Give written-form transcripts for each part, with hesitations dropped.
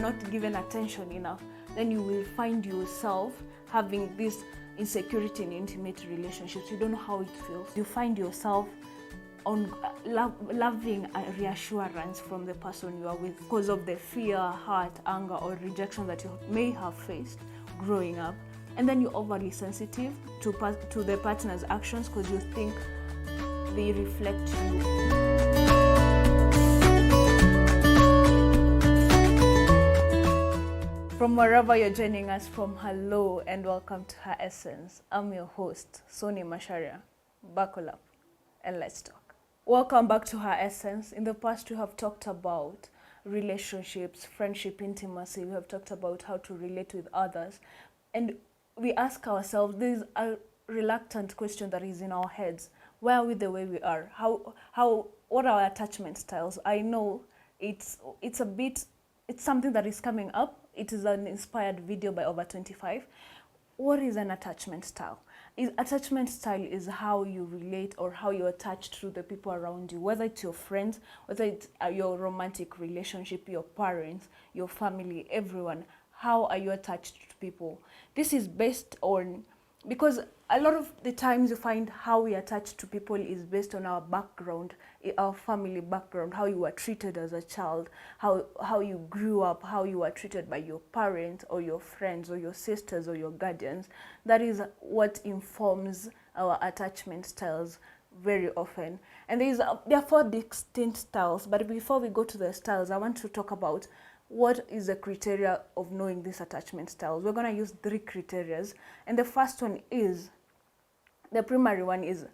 not given attention enough, then you will find yourself having this insecurity in intimate relationships. You don't know how it feels. You find yourself on loving a reassurance from the person you are with because of the fear, hurt, anger, or rejection that you may have faced growing up. And then you're overly sensitive to the partner's actions because you think they reflect you. From wherever you're joining us from, hello and welcome to Her Essence. I'm your host, Soni Masharia. Buckle up and let's talk. Welcome back to Her Essence. In the past, we have talked about relationships, friendship, intimacy. We have talked about how to relate with others. And we ask ourselves, there's a reluctant question that is in our heads. Why are we the way we are? What are our attachment styles? I know it's something that is coming up. It is an inspired video by Over 25. What is an attachment style? Attachment style is how you relate or how you attach to the people around you, whether it's your friends, whether it's your romantic relationship, your parents, your family, everyone. How are you attached to people? This is based on, because a lot of the times you find how we attach to people is based on our background, our family background, how you were treated as a child, how you grew up, how you were treated by your parents or your friends or your sisters or your guardians. That is what informs our attachment styles very often. And there are 4 distinct styles, but before we go to the styles, I want to talk about what is the criteria of knowing these attachment styles. We're going to use 3 criteria. And the first one is, the primary one is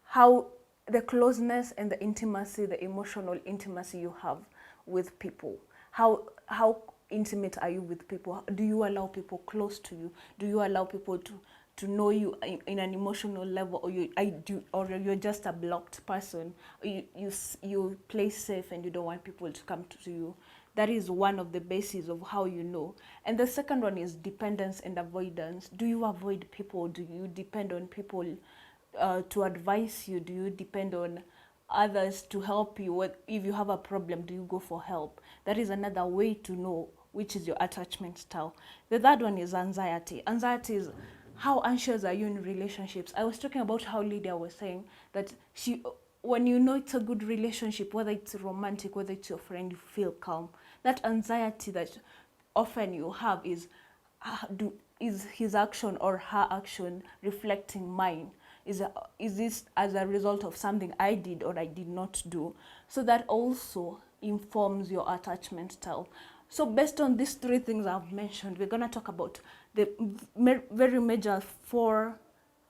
how the closeness and the intimacy, the emotional intimacy you have with people. How intimate are you with people? Do you allow people close to you? Do you allow people to know you in an emotional level, or you're just a blocked person, or you play safe and you don't want people to come to you? That is one of the bases of how you know. And the second one is dependence and avoidance. Do you avoid people? Do you depend on people to advise you? Do you depend on others to help you? If you have a problem, do you go for help? That is another way to know which is your attachment style. The third one is anxiety. Anxiety is how anxious are you in relationships? I was talking about how Lydia was saying that when you know it's a good relationship, whether it's romantic, whether it's your friend, you feel calm. That anxiety that often you have is his action or her action reflecting mine? Is this as a result of something I did or I did not do? So that also informs your attachment style. So based on these 3 things I've mentioned, we're going to talk about the very major 4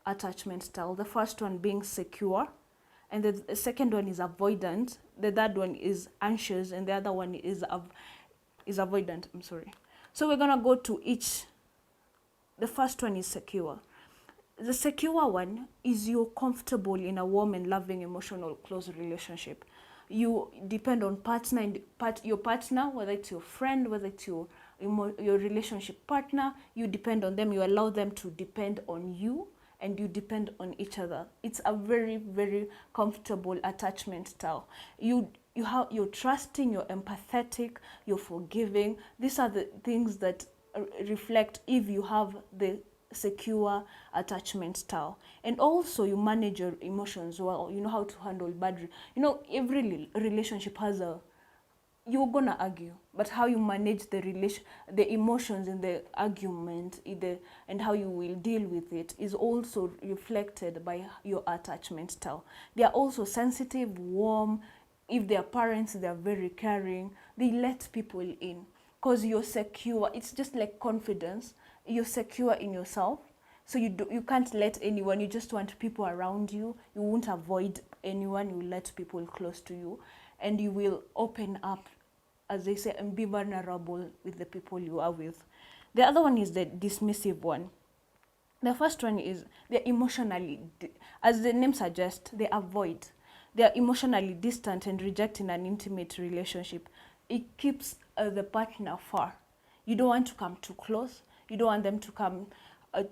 attachment styles. The first one being secure. And the second one is avoidant. The third one is anxious, and the other one is avoidant. I'm sorry. So we're gonna go to each. The first one is secure. The secure one is you're comfortable in a warm and loving, emotional, close relationship. You depend on your partner, whether it's your friend, whether it's your relationship partner. You depend on them. You allow them to depend on you, and you depend on each other. It's a very, very comfortable attachment style. You're trusting, you're empathetic, you're forgiving. These are the things that reflect if you have the secure attachment style. And also you manage your emotions well. You know how to handle every relationship has you're gonna argue, but how you manage the emotions in the argument, and how you will deal with it is also reflected by your attachment style. They are also sensitive, warm. If they are parents, they are very caring. They let people in because you're secure. It's just like confidence. You're secure in yourself, so you can't let anyone. You just want people around you. You won't avoid anyone. You let people close to you, and you will open up, as they say, and be vulnerable with the people you are with. The other one is the dismissive one. The first one is they're emotionally, as the name suggests, they avoid. They're emotionally distant and rejecting an intimate relationship. It keeps the partner far. You don't want to come too close. You don't want them to come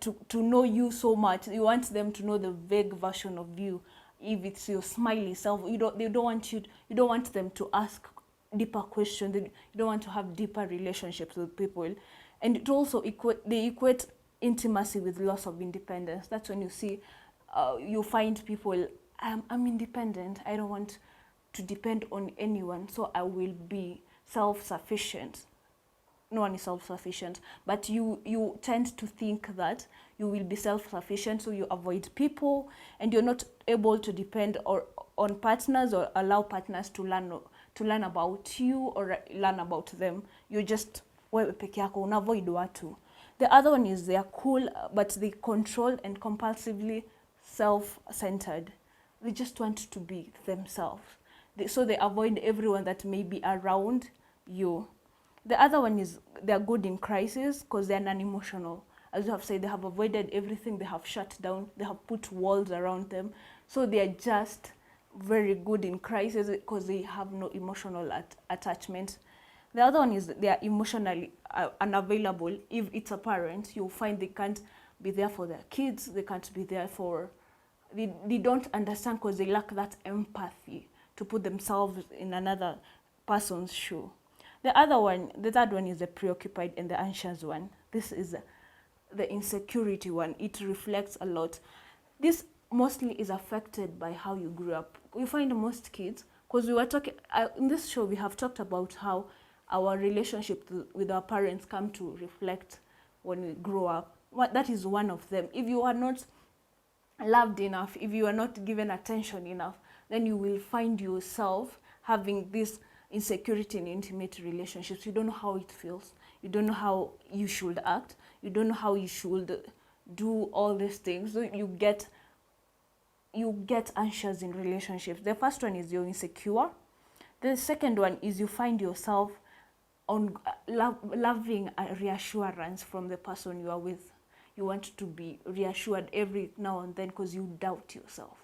to know you so much. You want them to know the vague version of you. If it's your smiley self, you don't want them to ask deeper questions. You don't want to have deeper relationships with people. And it also they equate intimacy with loss of independence. That's when you see, you find people, I'm independent. I don't want to depend on anyone, so I will be self-sufficient. No one is self-sufficient, but you tend to think that you will be self-sufficient, so you avoid people, and you're not able to depend on partners or allow partners to learn about you or learn about them. You just wewe peke yako, unavoid watu. The other one is they are cool, but they control and compulsively self-centered. They just want to be themselves. So they avoid everyone that may be around you. The other one is they're good in crisis because they're non-emotional. As you have said, they have avoided everything, they have shut down, they have put walls around them. So they're just very good in crisis because they have no emotional attachment. The other one is they are emotionally unavailable. If it's a parent, you'll find they can't be there for their kids, they can't be there for... They don't understand because they lack that empathy to put themselves in another person's shoe. The third one is the preoccupied and the anxious one. This is the insecurity one. It reflects a lot. This mostly is affected by how you grew up. We find most kids, because we were talking, in this show we have talked about how our relationship with our parents come to reflect when we grow up. That is one of them. If you are not loved enough, if you are not given attention enough, then you will find yourself having this insecurity in intimate relationships. You don't know how it feels. You don't know how you should act. You don't know how you should do all these things. So you get anxious in relationships. The first one is you're insecure. The second one is you find yourself on loving a reassurance from the person you are with. You want to be reassured every now and then because you doubt yourself,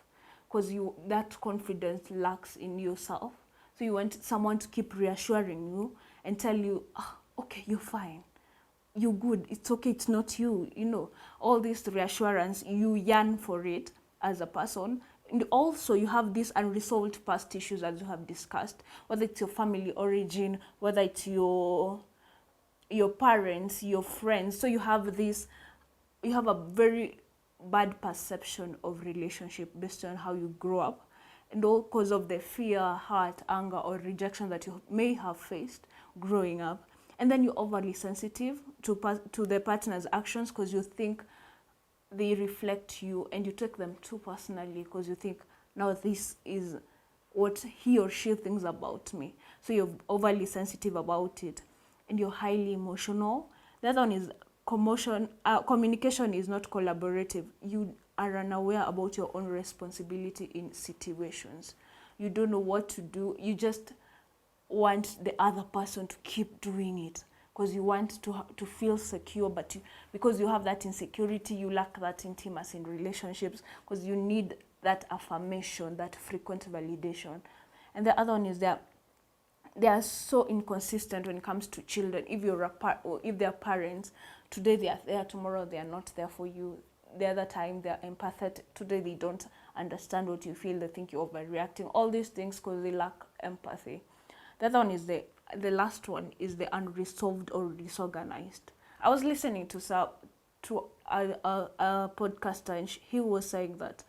because that confidence lacks in yourself. So you want someone to keep reassuring you and tell you, okay, you're fine, you're good, it's okay, it's not you. You know, all this reassurance, you yearn for it as a person. And also you have these unresolved past issues, as you have discussed, whether it's your family origin, whether it's your parents, your friends. So you have a very bad perception of relationship based on how you grow up, and all because of the fear, hurt, anger, or rejection that you may have faced growing up. And then you're overly sensitive to the partner's actions because you think they reflect you, and you take them too personally because you think, now this is what he or she thinks about me. So you're overly sensitive about it, and you're highly emotional. The other one is communication is not collaborative. You are unaware about your own responsibility in situations. You don't know what to do. You just want the other person to keep doing it because you want to feel secure, but because you have that insecurity, you lack that intimacy in relationships because you need that affirmation, that frequent validation. And the other one is that they are so inconsistent when it comes to children. If you're if they're parents, today they are there, tomorrow they are not there for you. The other time they are empathetic, today they don't understand what you feel, they think you're overreacting. All these things because they lack empathy. The other one is the last one is the unresolved or disorganized. I was listening to a podcaster, and he was saying that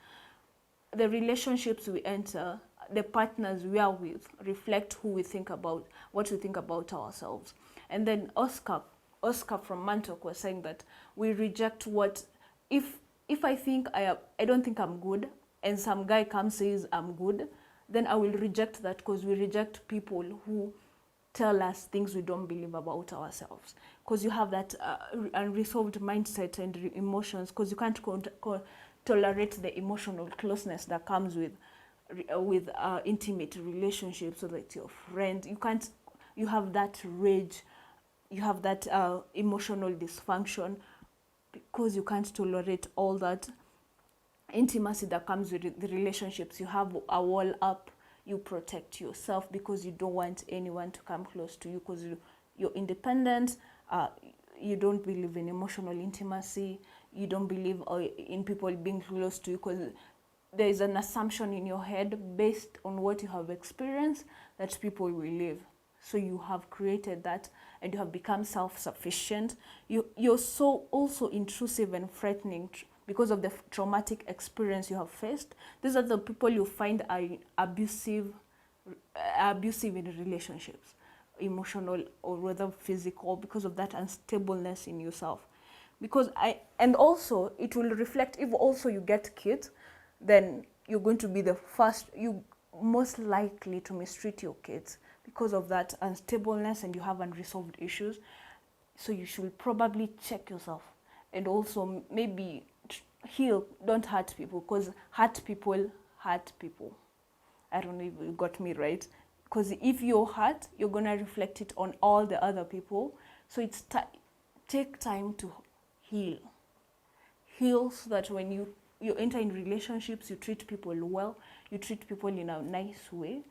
the relationships we enter, the partners we are with, reflect who we think about, what we think about ourselves. And then Oscar from Mantok was saying that we reject what, if I think I don't think I'm good, and some guy comes says I'm good, then I will reject that because we reject people who tell us things we don't believe about ourselves. Because you have that unresolved mindset and emotions, because you can't tolerate the emotional closeness that comes with intimate relationships, so that your friend, you have that rage, you have that emotional dysfunction because you can't tolerate all that intimacy that comes with the relationships. You have a wall up, you protect yourself because you don't want anyone to come close to you because you're independent, you don't believe in emotional intimacy, you don't believe in people being close to you because there is an assumption in your head based on what you have experienced that people will leave. So you have created that and you have become self-sufficient. You're so also intrusive and frightening because of the traumatic experience you have faced. These are the people you find are abusive in relationships, emotional or whether physical, because of that unstableness in yourself. And also it will reflect if also you get kids, then you're going to be you most likely to mistreat your kids because of that unstableness and you have unresolved issues. So you should probably check yourself and also maybe heal. Don't hurt people, because hurt people. I don't know if you got me right. Because if you're hurt, you're going to reflect it on all the other people. So it's take time to heal. Heal so that when you enter in relationships, you treat people well, you treat people in a nice way,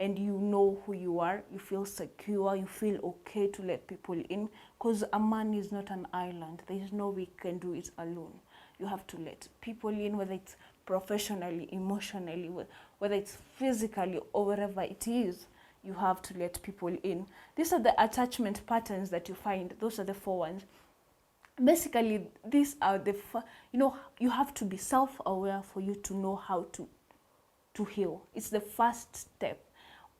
and you know who you are, you feel secure, you feel okay to let people in, because a man is not an island. There is no way you can do it alone. You have to let people in, whether it's professionally, emotionally, whether it's physically or wherever it is. You have to let people in. These are the attachment patterns that you find. Those are the 4 ones. Basically, these are you have to be self-aware for you to know how to heal. It's the first step.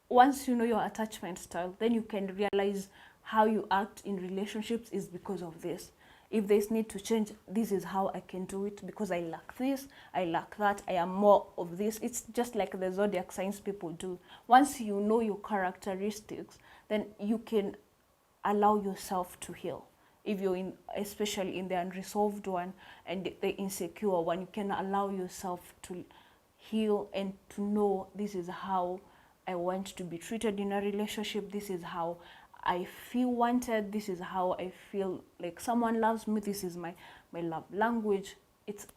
Once you know your attachment style, then you can realize how you act in relationships is because of this. If there's need to change, this is how I can do it, because I lack this, I lack that, I am more of this. It's just like the zodiac signs people do. Once you know your characteristics, then you can allow yourself to heal. If you're especially in the unresolved one and the insecure one, you can allow yourself to heal and to know, this is how I want to be treated in a relationship. This is how I feel wanted. This is how I feel like someone loves me. This is my love language. It's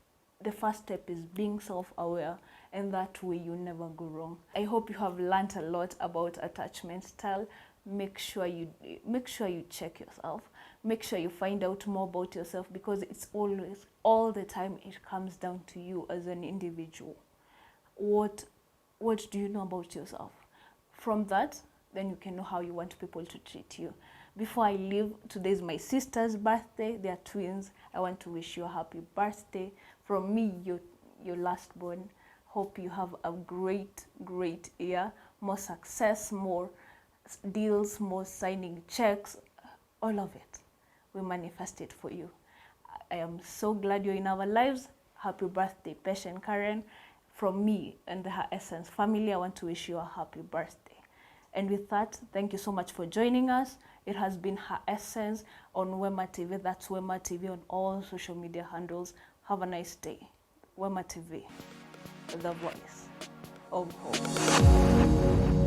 the first step is being self-aware, and that way you never go wrong. I hope you have learned a lot about attachment style. Make sure you check yourself. Make sure you find out more about yourself, because it's always, all the time, it comes down to you as an individual. What do you know about yourself? From that, then you can know how you want people to treat you. Before I leave, today is my sister's birthday. They are twins. I want to wish you a happy birthday. From me, your last born. Hope you have a great year. More success, more deals, more signing checks, all of it. We manifest it for you. I am so glad you're in our lives. Happy birthday, Patient Karen. From me and Her Essence family, I want to wish you a happy birthday. And with that, thank you so much for joining us. It has been Her Essence on Wema TV. That's Wema TV on all social media handles. Have a nice day. Wema TV, the voice of hope.